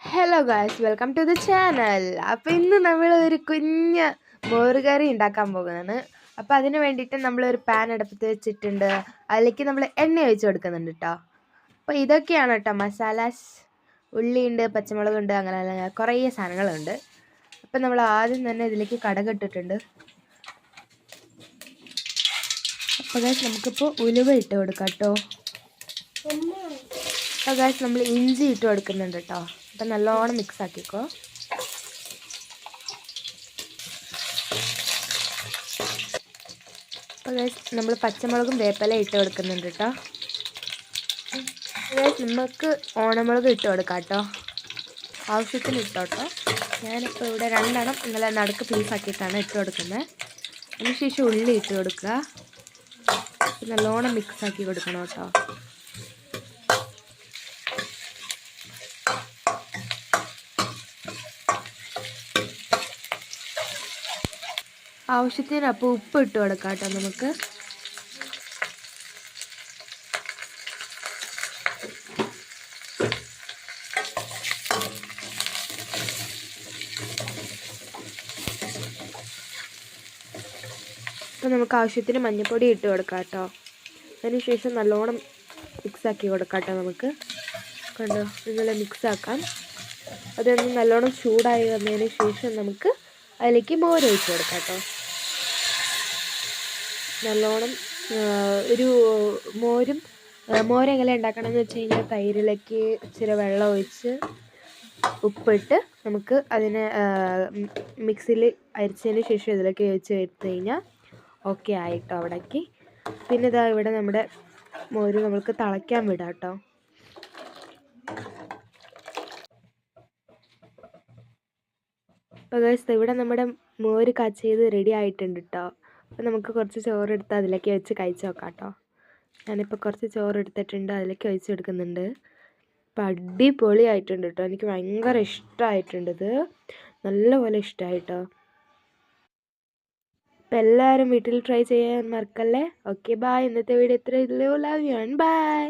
Hello guys, welcome to the channel. അപ്പോൾ ഇന്ന് നമ്മൾ ഒരു കുഞ്ഞ് മോരുകറി ഉണ്ടാക്കാൻ പോകുന്നതാണ്. അപ്പോൾ അതിന് വേണ്ടിയിട്ട് നമ്മളൊരു പാൻ അടുപ്പത്ത് വെച്ചിട്ടുണ്ട്. അതിലേക്ക് നമ്മൾ എണ്ണ ഒഴിച്ച് കൊടുക്കുന്നുണ്ട് കേട്ടോ. അപ്പോൾ ഇതൊക്കെയാണ് കേട്ടോ മസാലാസ്. ഉള്ളിയുണ്ട്, പച്ചമുളകുണ്ട്, അങ്ങനെ കുറേ സാധനങ്ങളുണ്ട്. അപ്പോൾ നമ്മൾ ആദ്യം തന്നെ ഇതിലേക്ക് കടുക് ഇട്ടിട്ടുണ്ട്. അപ്പോൾ ഗായ്സ് നമുക്കിപ്പോൾ ഉലുവ ഇട്ട് കൊടുക്കാം കേട്ടോ. അപ്പോൾ ഗായ്സ് നമ്മൾ ഇഞ്ചി ഇട്ട് കൊടുക്കുന്നുണ്ട് കേട്ടോ. അപ്പം നല്ലോണം മിക്സ് ആക്കിക്കോ. അപ്പോൾ ഗൈസ് നമ്മൾ പച്ചമുളകും വേപ്പില ഇട്ട് കൊടുക്കുന്നുണ്ട് കേട്ടോ. ഗൈസ് നമുക്ക് ഓണമുളക് ഇട്ട് കൊടുക്കാം കേട്ടോ. ആവശ്യത്തിന് ഇട്ടോട്ടോ. ഞാനിപ്പോൾ ഇവിടെ 2 എണ്ണം ഇന്നലെ നടുക്ക് പീസാക്കിയിട്ടാണ് ഇട്ട് കൊടുക്കുന്നത്. അതിനുശേഷം ഉള്ളി ഇട്ട് കൊടുക്കുക. നല്ലോണം മിക്സ് ആക്കി കൊടുക്കണം കേട്ടോ. ആവശ്യത്തിന് അപ്പോൾ ഉപ്പ് ഇട്ട് കൊടുക്കാം കേട്ടോ നമുക്ക്. അപ്പോൾ നമുക്ക് ആവശ്യത്തിന് മഞ്ഞൾപ്പൊടി ഇട്ട് കൊടുക്കാം കേട്ടോ. അതിനുശേഷം നല്ലോണം മിക്സാക്കി കൊടുക്കാം കേട്ടോ നമുക്ക്. കണ്ടോ, ഇങ്ങനെ മിക്സാക്കാം. അതൊന്ന് നല്ലോണം ചൂടായി വന്നതിന് ശേഷം നമുക്ക് അതിലേക്ക് മോര് ഒഴിച്ച് കൊടുക്കാം കേട്ടോ. നല്ലോണം ഒരു മോരെങ്ങനെ ഉണ്ടാക്കണമെന്ന് വെച്ച് കഴിഞ്ഞാൽ തൈരിലേക്ക് ഇച്ചിരി വെള്ളം ഒഴിച്ച് ഉപ്പിട്ട് നമുക്ക് അതിനെ മിക്സിയിൽ അരിച്ചതിന് ശേഷം ഇതിലേക്ക് ഒഴിച്ച് എടുത്തു കഴിഞ്ഞാൽ ഓക്കെ ആയിട്ടോ അവിടേക്ക്. പിന്നെ ഇതാ ഇവിടെ നമ്മുടെ മോര് നമുക്ക് തിളയ്ക്കാൻ വിടാം കേട്ടോ. അപ്പോൾ ഗൈസ് ഇവിടെ നമ്മുടെ മോര് കാച്ചിയത് റെഡി ആയിട്ടുണ്ട് കേട്ടോ. അപ്പോൾ നമുക്ക് കുറച്ച് ചോറെടുത്ത് അതിലേക്ക് വെച്ച് കഴിച്ച് നോക്കാം കേട്ടോ. ഞാനിപ്പോൾ കുറച്ച് ചോറെടുത്തിട്ടുണ്ട്, അതിലേക്ക് ഒഴിച്ച് കൊടുക്കുന്നുണ്ട്. അപ്പോൾ അടിപൊളിയായിട്ടുണ്ട് കേട്ടോ. എനിക്ക് ഭയങ്കര ഇഷ്ടമായിട്ടുണ്ട് ഇത്, നല്ലപോലെ ഇഷ്ടമായിട്ടോ. അപ്പോൾ എല്ലാവരും വീട്ടിൽ ട്രൈ ചെയ്യാൻ മറക്കല്ലേ. Okay, bye. ഇന്നത്തെ വീഡിയോ ഇത്രയേ ഉള്ളൂ. Love you and by.